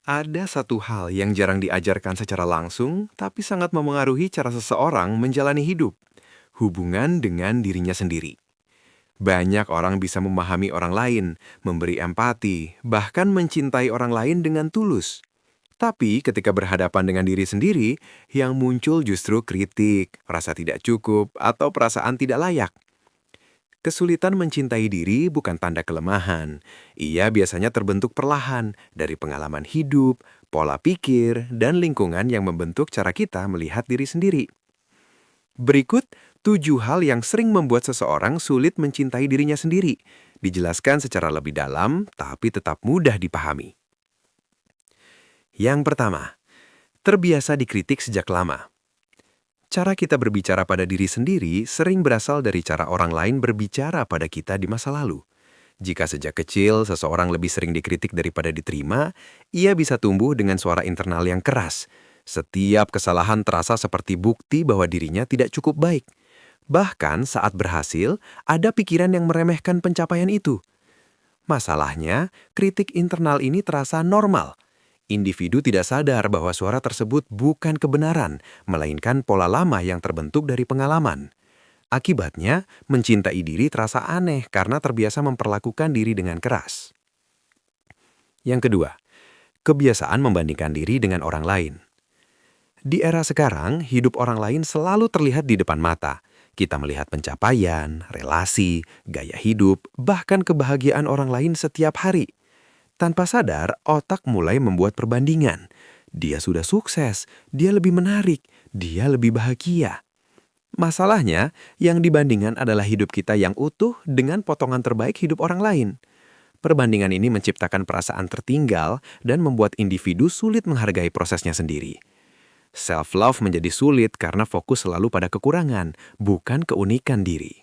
Ada satu hal yang jarang diajarkan secara langsung, tapi sangat memengaruhi cara seseorang menjalani hidup. Hubungan dengan dirinya sendiri. Banyak orang bisa memahami orang lain, memberi empati, bahkan mencintai orang lain dengan tulus. Tapi ketika berhadapan dengan diri sendiri, yang muncul justru kritik, rasa tidak cukup, atau perasaan tidak layak. Kesulitan mencintai diri bukan tanda kelemahan. Ia biasanya terbentuk perlahan dari pengalaman hidup, pola pikir, dan lingkungan yang membentuk cara kita melihat diri sendiri. Berikut 7 hal yang sering membuat seseorang sulit mencintai dirinya sendiri. Dijelaskan secara lebih dalam, tapi tetap mudah dipahami. Yang pertama, terbiasa dikritik sejak lama. Cara kita berbicara pada diri sendiri sering berasal dari cara orang lain berbicara pada kita di masa lalu. Jika sejak kecil seseorang lebih sering dikritik daripada diterima, ia bisa tumbuh dengan suara internal yang keras. Setiap kesalahan terasa seperti bukti bahwa dirinya tidak cukup baik. Bahkan saat berhasil, ada pikiran yang meremehkan pencapaian itu. Masalahnya, kritik internal ini terasa normal. Individu tidak sadar bahwa suara tersebut bukan kebenaran, melainkan pola lama yang terbentuk dari pengalaman. Akibatnya, mencintai diri terasa aneh karena terbiasa memperlakukan diri dengan keras. Yang kedua, kebiasaan membandingkan diri dengan orang lain. Di era sekarang, hidup orang lain selalu terlihat di depan mata. Kita melihat pencapaian, relasi, gaya hidup, bahkan kebahagiaan orang lain setiap hari. Tanpa sadar, otak mulai membuat perbandingan. Dia sudah sukses, dia lebih menarik, dia lebih bahagia. Masalahnya, yang dibandingkan adalah hidup kita yang utuh dengan potongan terbaik hidup orang lain. Perbandingan ini menciptakan perasaan tertinggal dan membuat individu sulit menghargai prosesnya sendiri. Self-love menjadi sulit karena fokus selalu pada kekurangan, bukan keunikan diri.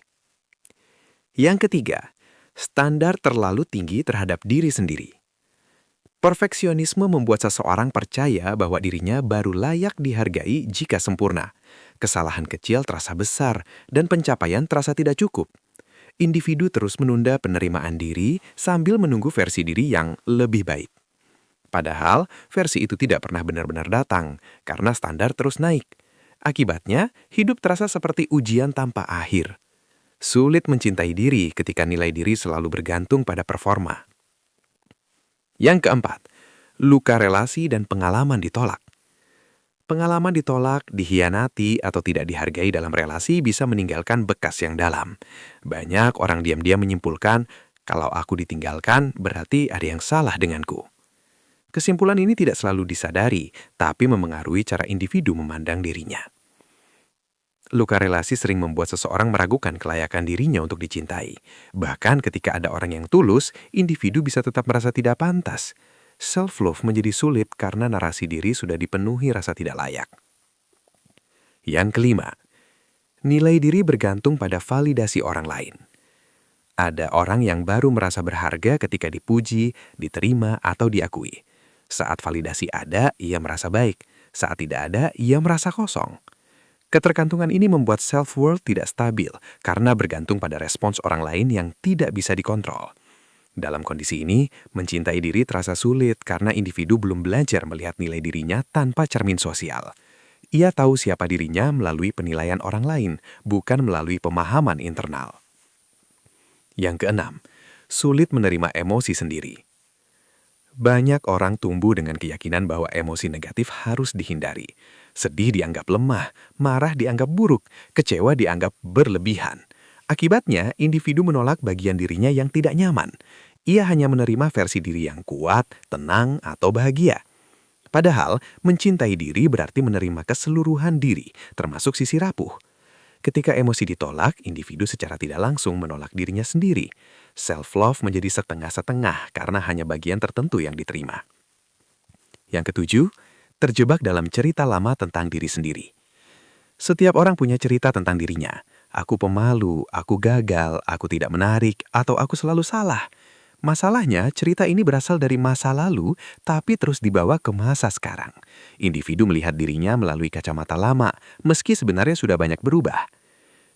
Yang ketiga, standar terlalu tinggi terhadap diri sendiri. Perfeksionisme membuat seseorang percaya bahwa dirinya baru layak dihargai jika sempurna. Kesalahan kecil terasa besar, dan pencapaian terasa tidak cukup. Individu terus menunda penerimaan diri sambil menunggu versi diri yang lebih baik. Padahal, versi itu tidak pernah benar-benar datang, karena standar terus naik. Akibatnya, hidup terasa seperti ujian tanpa akhir. Sulit mencintai diri ketika nilai diri selalu bergantung pada performa. Yang keempat, luka relasi dan pengalaman ditolak. Pengalaman ditolak, dikhianati, atau tidak dihargai dalam relasi bisa meninggalkan bekas yang dalam. Banyak orang diam-diam menyimpulkan, kalau aku ditinggalkan, berarti ada yang salah denganku. Kesimpulan ini tidak selalu disadari, tapi memengaruhi cara individu memandang dirinya. Luka relasi sering membuat seseorang meragukan kelayakan dirinya untuk dicintai. Bahkan ketika ada orang yang tulus, individu bisa tetap merasa tidak pantas. Self-love menjadi sulit karena narasi diri sudah dipenuhi rasa tidak layak. Yang kelima, nilai diri bergantung pada validasi orang lain. Ada orang yang baru merasa berharga ketika dipuji, diterima, atau diakui. Saat validasi ada, ia merasa baik. Saat tidak ada, ia merasa kosong. Ketergantungan ini membuat self-worth tidak stabil karena bergantung pada respons orang lain yang tidak bisa dikontrol. Dalam kondisi ini, mencintai diri terasa sulit karena individu belum belajar melihat nilai dirinya tanpa cermin sosial. Ia tahu siapa dirinya melalui penilaian orang lain, bukan melalui pemahaman internal. Yang keenam, sulit menerima emosi sendiri. Banyak orang tumbuh dengan keyakinan bahwa emosi negatif harus dihindari. Sedih dianggap lemah, marah dianggap buruk, kecewa dianggap berlebihan. Akibatnya, individu menolak bagian dirinya yang tidak nyaman. Ia hanya menerima versi diri yang kuat, tenang, atau bahagia. Padahal, mencintai diri berarti menerima keseluruhan diri, termasuk sisi rapuh. Ketika emosi ditolak, individu secara tidak langsung menolak dirinya sendiri. Self-love menjadi setengah-setengah karena hanya bagian tertentu yang diterima. Yang ketujuh, terjebak dalam cerita lama tentang diri sendiri. Setiap orang punya cerita tentang dirinya. Aku pemalu, aku gagal, aku tidak menarik, atau aku selalu salah. Masalahnya, cerita ini berasal dari masa lalu, tapi terus dibawa ke masa sekarang. Individu melihat dirinya melalui kacamata lama, meski sebenarnya sudah banyak berubah.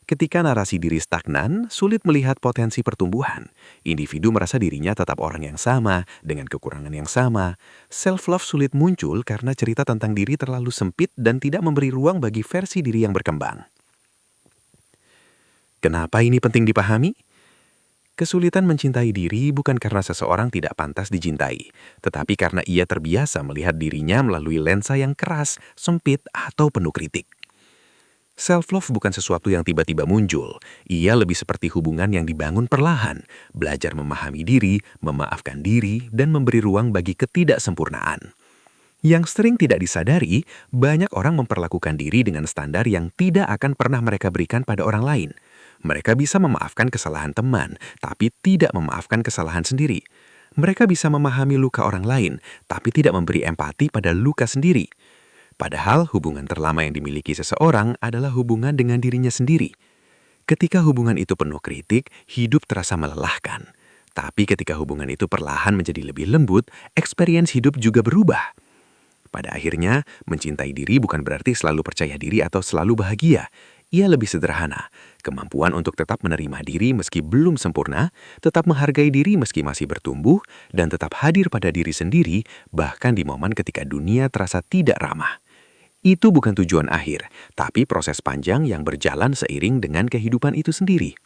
Ketika narasi diri stagnan, sulit melihat potensi pertumbuhan. Individu merasa dirinya tetap orang yang sama, dengan kekurangan yang sama. Self-love sulit muncul karena cerita tentang diri terlalu sempit dan tidak memberi ruang bagi versi diri yang berkembang. Kenapa ini penting dipahami? Kesulitan mencintai diri bukan karena seseorang tidak pantas dicintai, tetapi karena ia terbiasa melihat dirinya melalui lensa yang keras, sempit, atau penuh kritik. Self-love bukan sesuatu yang tiba-tiba muncul. Ia lebih seperti hubungan yang dibangun perlahan, belajar memahami diri, memaafkan diri, dan memberi ruang bagi ketidaksempurnaan. Yang sering tidak disadari, banyak orang memperlakukan diri dengan standar yang tidak akan pernah mereka berikan pada orang lain. Mereka bisa memaafkan kesalahan teman, tapi tidak memaafkan kesalahan sendiri. Mereka bisa memahami luka orang lain, tapi tidak memberi empati pada luka sendiri. Padahal hubungan terlama yang dimiliki seseorang adalah hubungan dengan dirinya sendiri. Ketika hubungan itu penuh kritik, hidup terasa melelahkan. Tapi ketika hubungan itu perlahan menjadi lebih lembut, experience hidup juga berubah. Pada akhirnya, mencintai diri bukan berarti selalu percaya diri atau selalu bahagia. Ia lebih sederhana, kemampuan untuk tetap menerima diri meski belum sempurna, tetap menghargai diri meski masih bertumbuh, dan tetap hadir pada diri sendiri bahkan di momen ketika dunia terasa tidak ramah. Itu bukan tujuan akhir, tapi proses panjang yang berjalan seiring dengan kehidupan itu sendiri.